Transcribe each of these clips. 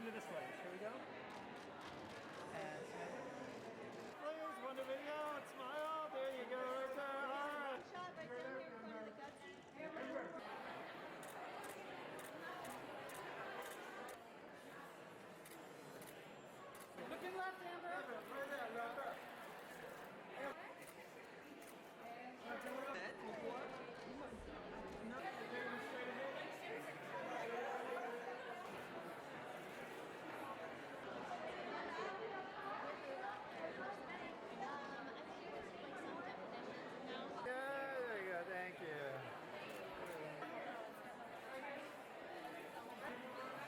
into this way. Here we go. And please, one to video and smile. There you go, right there. All right. Shot right down here in front of the Gutsy. Looking left, Amber. Right there, right there. Thank you.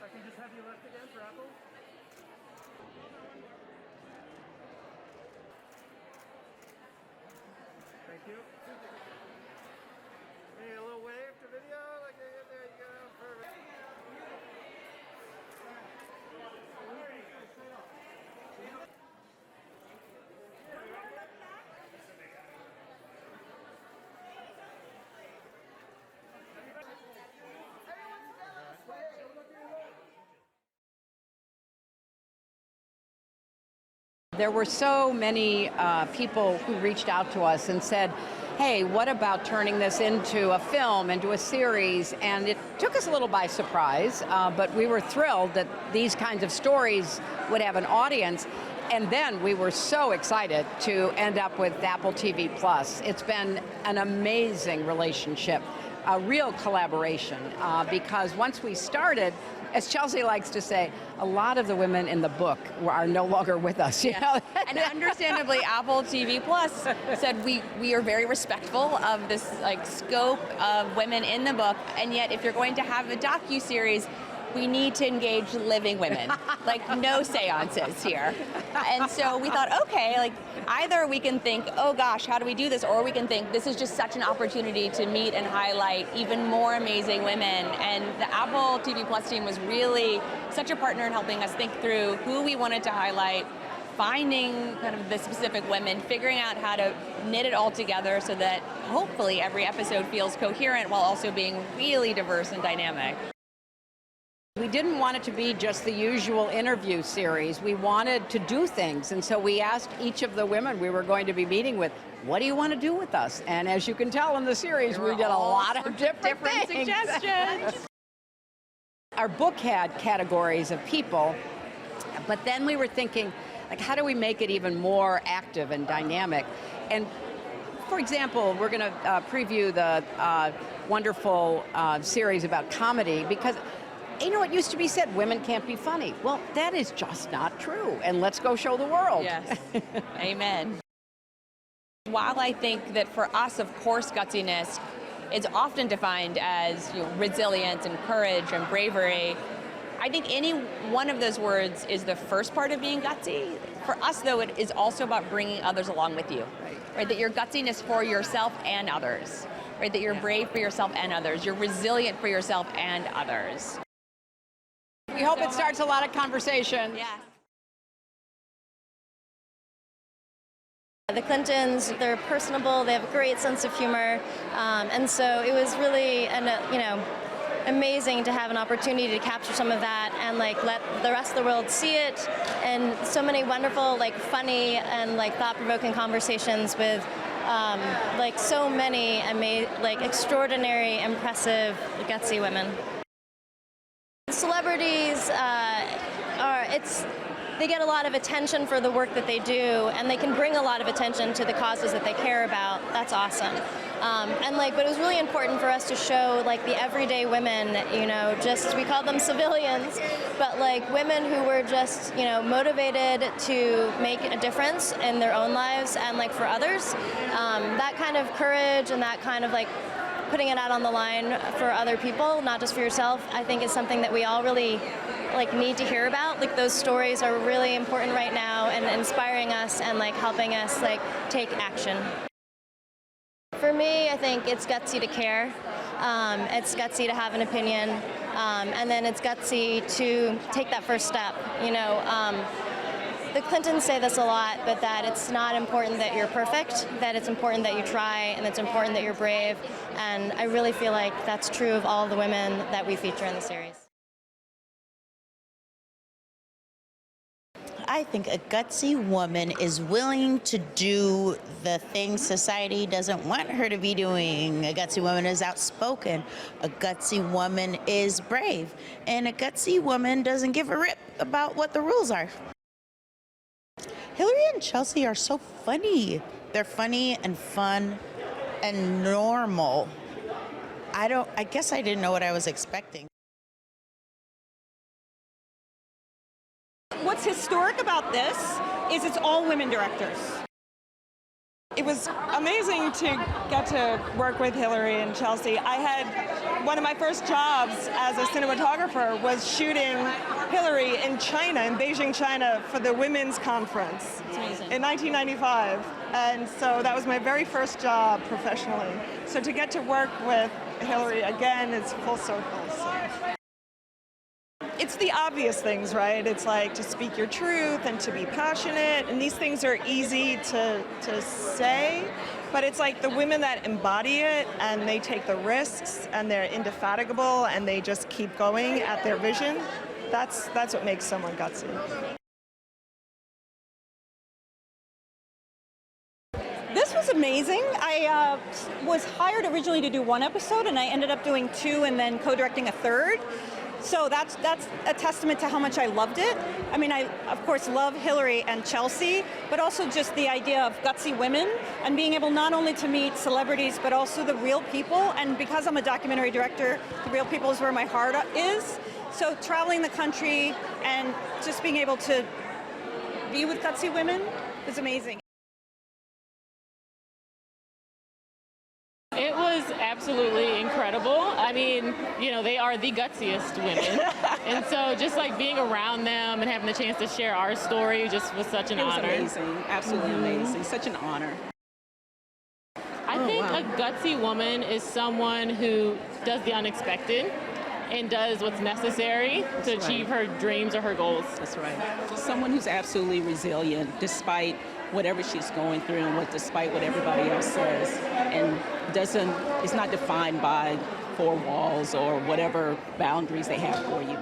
I can just have you left again for Apple. Thank you. Hey, a little wave to video. Like, there you go. Perfect. There were so many people who reached out to us and said, hey, what about turning this into a film, into a series? And it took us a little by surprise, but we were thrilled that these kinds of stories would have an audience. And then we were so excited to end up with Apple TV+. It's been an amazing relationship, a real collaboration, because once we started, as Chelsea likes to say, a lot of the women in the book are no longer with us. You know? And understandably, Apple TV Plus said we are very respectful of this scope of women in the book, and yet if you're going to have a docu-series, we need to engage living women, no seances here. And so we thought, okay, either we can think, oh gosh, how do we do this? Or we can think, this is just such an opportunity to meet and highlight even more amazing women. And the Apple TV Plus team was really such a partner in helping us think through who we wanted to highlight, finding kind of the specific women, figuring out how to knit it all together so that hopefully every episode feels coherent while also being really diverse and dynamic. We didn't want it to be just the usual interview series. We wanted to do things, and so we asked each of the women we were going to be meeting with, what do you want to do with us? And as you can tell in the series, we did a lot of different things. Suggestions. Our book had categories of people, but then we were thinking, how do we make it even more active and dynamic? And for example, we're going to preview the wonderful series about comedy, because you know, it used to be said, women can't be funny. Well, that is just not true, and let's go show the world. Yes, amen. While I think that for us, of course, gutsiness is often defined as resilience and courage and bravery, I think any one of those words is the first part of being gutsy. For us, though, it is also about bringing others along with you, right? That you're gutsiness for yourself and others, right? That you're brave for yourself and others, you're resilient for yourself and others. We hope it starts a lot of conversation. Yes. The Clintons, they're personable, they have a great sense of humor, and so it was really, amazing to have an opportunity to capture some of that and let the rest of the world see it, and so many wonderful, funny and thought-provoking conversations with so many extraordinary, impressive, gutsy women. Celebrities they get a lot of attention for the work that they do, and they can bring a lot of attention to the causes that they care about. That's awesome. But it was really important for us to show the everyday women, we call them civilians, but women who were just, motivated to make a difference in their own lives and for others. That kind of courage and that kind of putting it out on the line for other people, not just for yourself, I think is something that we all really need to hear about. Those stories are really important right now and inspiring us and helping us take action. For me, I think it's gutsy to care. It's gutsy to have an opinion, and then it's gutsy to take that first step. The Clintons say this a lot, but that it's not important that you're perfect, that it's important that you try, and it's important that you're brave. And I really feel like that's true of all the women that we feature in the series. I think a gutsy woman is willing to do the things society doesn't want her to be doing. A gutsy woman is outspoken. A gutsy woman is brave. And a gutsy woman doesn't give a rip about what the rules are. Hillary and Chelsea are so funny. They're funny and fun and normal. I guess I didn't know what I was expecting. What's historic about this is it's all women directors. It was amazing to get to work with Hillary and Chelsea. I had one of my first jobs as a cinematographer was shooting Hillary in China, in Beijing, China, for the Women's Conference in 1995. And so that was my very first job professionally. So to get to work with Hillary again is full circle. So. It's the obvious things, right? It's like to speak your truth and to be passionate, and these things are easy to say, but it's like the women that embody it and they take the risks and they're indefatigable and they just keep going at their vision. That's what makes someone gutsy. This was amazing. I was hired originally to do one episode, and I ended up doing two and then co-directing a third. So that's a testament to how much I loved it. I mean, I, of course, love Hillary and Chelsea, but also just the idea of gutsy women and being able not only to meet celebrities, but also the real people. And because I'm a documentary director, the real people is where my heart is. So traveling the country and just being able to be with gutsy women was amazing. It was absolutely incredible. I mean, you know, they are the gutsiest women. And so just like being around them and having the chance to share our story just was such an honor. It was amazing, absolutely amazing, such an honor. I think a gutsy woman is someone who does the unexpected and does what's necessary to achieve her dreams or her goals. That's right. Just someone who's absolutely resilient despite whatever she's going through and despite what everybody else says, and is not defined by four walls or whatever boundaries they have for you.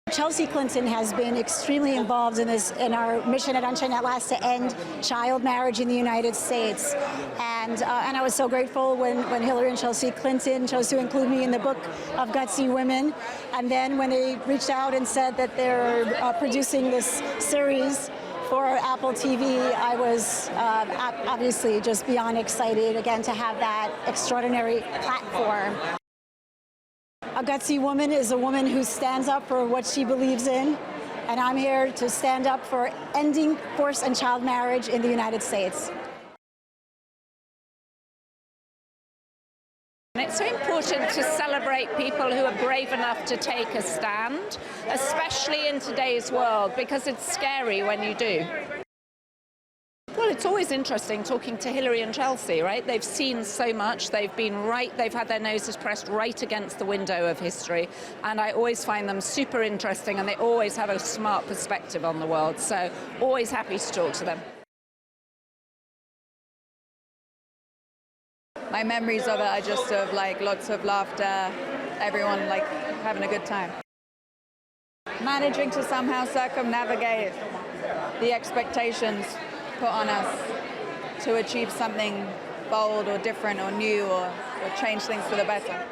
Chelsea Clinton has been extremely involved in our mission at Unchained at Last to end child marriage in the United States. And I was so grateful when Hillary and Chelsea Clinton chose to include me in the book of Gutsy Women. And then when they reached out and said that they're producing this series for Apple TV, I was obviously just beyond excited again to have that extraordinary platform. A gutsy woman is a woman who stands up for what she believes in, and I'm here to stand up for ending forced and child marriage in the United States. It's so important to celebrate people who are brave enough to take a stand, especially in today's world, because it's scary when you do. Well, it's always interesting talking to Hillary and Chelsea, right? They've seen so much. They've had their noses pressed right against the window of history. And I always find them super interesting, and they always have a smart perspective on the world. So always happy to talk to them. My memories of it are just of like lots of laughter, everyone like having a good time. Managing to somehow circumnavigate the expectations put on us to achieve something bold or different or new or change things for the better.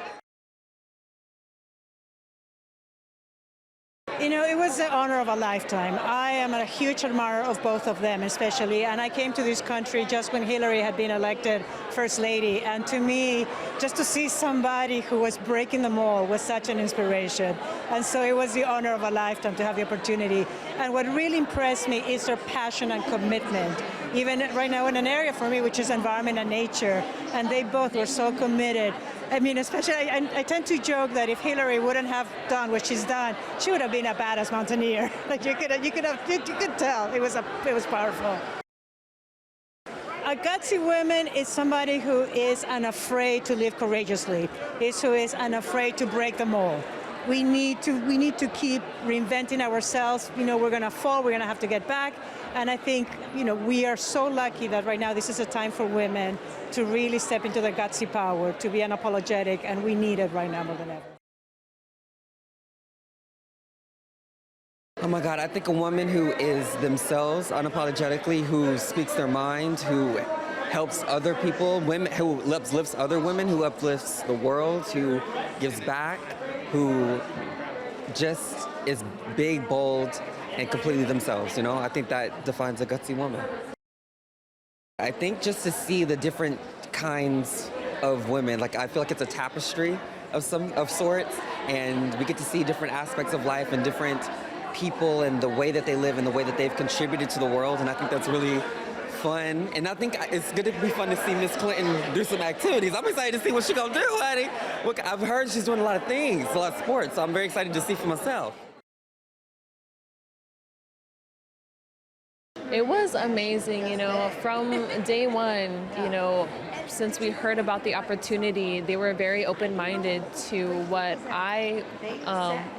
You know, it was the honor of a lifetime. I am a huge admirer of both of them, especially, and I came to this country just when Hillary had been elected First Lady, and to me, just to see somebody who was breaking the mold was such an inspiration. And so it was the honor of a lifetime to have the opportunity. And what really impressed me is their passion and commitment, even right now in an area for me, which is environment and nature, and they both were so committed. I mean, especially, I tend to joke that if Hillary wouldn't have done what she's done, she would have been a badass mountaineer. Like you could tell it was powerful. A gutsy woman is somebody who is unafraid to live courageously, who is unafraid to break the mold. We need to keep reinventing ourselves. You know, we're going to fall, we're going to have to get back. And I think, you know, we are so lucky that right now this is a time for women to really step into their gutsy power, to be unapologetic, and we need it right now more than ever. Oh my God, I think a woman who is themselves unapologetically, who speaks their mind, who helps other people, women who lifts other women, who uplifts the world, who gives back, who just is big, bold, and completely themselves, you know? I think that defines a gutsy woman. I think just to see the different kinds of women, like I feel like it's a tapestry of sorts, and we get to see different aspects of life and different people and the way that they live and the way that they've contributed to the world, and I think that's really fun. And I think it's going to be fun to see Miss Clinton do some activities. I'm excited to see what she's going to do, honey. Look, I've heard she's doing a lot of things, a lot of sports, so I'm very excited to see for myself. It was amazing, you know, from day one, you know, since we heard about the opportunity, they were very open-minded to what I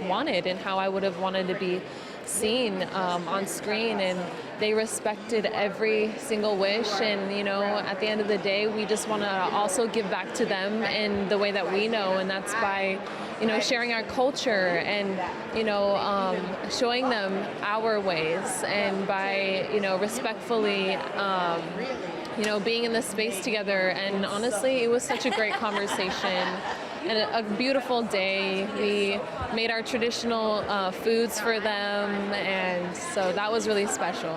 wanted and how I would have wanted to be seen on screen, and they respected every single wish. And you know, at the end of the day, we just want to also give back to them in the way that we know, and that's by, you know, sharing our culture and, you know, showing them our ways, and by, you know, respectfully, you know, being in this space together. And honestly, it was such a great conversation and a beautiful day. We made our traditional foods for them, and so that was really special.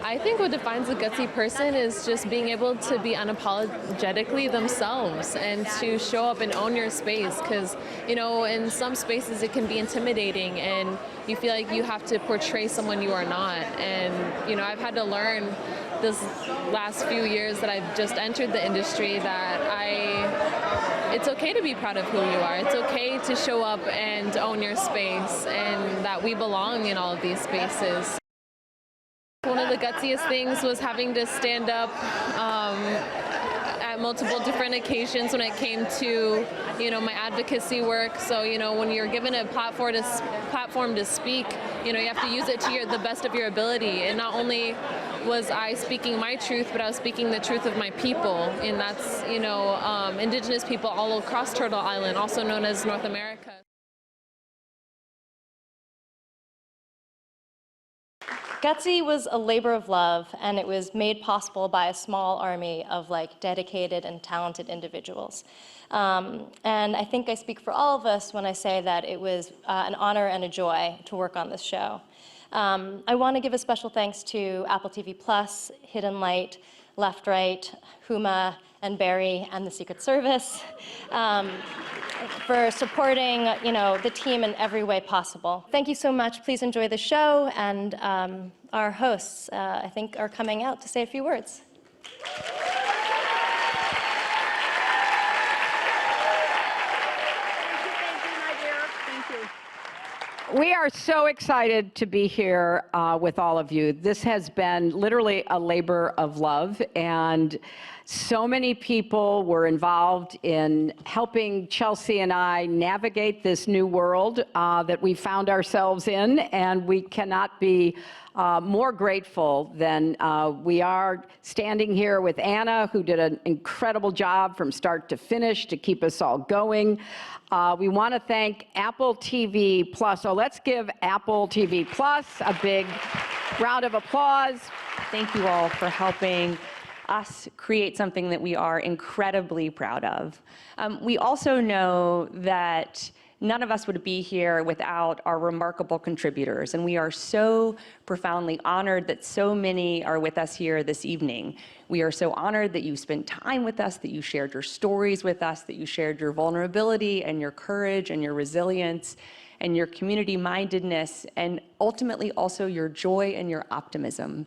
I think what defines a gutsy person is just being able to be unapologetically themselves and to show up and own your space, because, you know, in some spaces it can be intimidating and you feel like you have to portray someone you are not. And, you know, I've had to learn this last few years that I've just entered the industry that it's okay to be proud of who you are. It's okay to show up and own your space, and that we belong in all of these spaces. One of the gutsiest things was having to stand up at multiple different occasions when it came to, you know, my advocacy work. So, you know, when you're given a platform to speak, you know, you have to use it to the best of your ability. And not only was I speaking my truth, but I was speaking the truth of my people, and that's, you know, indigenous people all across Turtle Island, also known as North America. Gutsy was a labor of love, and it was made possible by a small army of like dedicated and talented individuals. And I think I speak for all of us when I say that it was an honor and a joy to work on this show. I want to give a special thanks to Apple TV Plus, Hidden Light, Left Right, Huma, and Barry, and the Secret Service for supporting, you know, the team in every way possible. Thank you so much. Please enjoy the show, and our hosts, I think, are coming out to say a few words. We are so excited to be here with all of you. This has been literally a labor of love, and so many people were involved in helping Chelsea and I navigate this new world that we found ourselves in, and we cannot be more grateful than we are standing here with Anna, who did an incredible job from start to finish to keep us all going. We want to thank Apple TV Plus. So let's give Apple TV Plus a big round of applause. Thank you all for helping us create something that we are incredibly proud of. We also know that none of us would be here without our remarkable contributors, and we are so profoundly honored that so many are with us here this evening. We are so honored that you spent time with us, that you shared your stories with us, that you shared your vulnerability and your courage and your resilience and your community-mindedness, and ultimately also your joy and your optimism.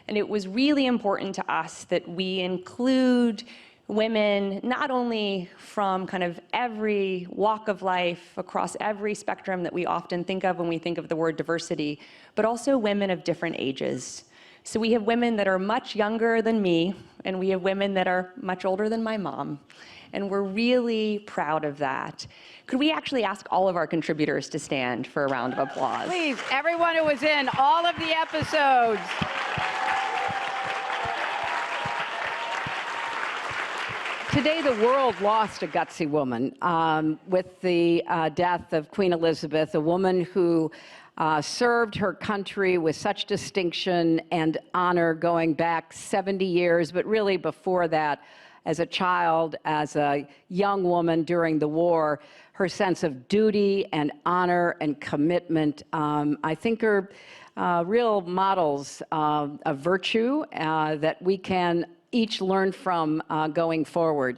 And it was really important to us that we include women, not only from kind of every walk of life, across every spectrum that we often think of when we think of the word diversity, but also women of different ages. So we have women that are much younger than me, and we have women that are much older than my mom. And we're really proud of that. Could we actually ask all of our contributors to stand for a round of applause? Please, everyone who was in all of the episodes. Today, the world lost a gutsy woman with the death of Queen Elizabeth, a woman who served her country with such distinction and honor going back 70 years, but really before that, as a child, as a young woman during the war, her sense of duty and honor and commitment, I think are real models of virtue that we can each learn from going forward.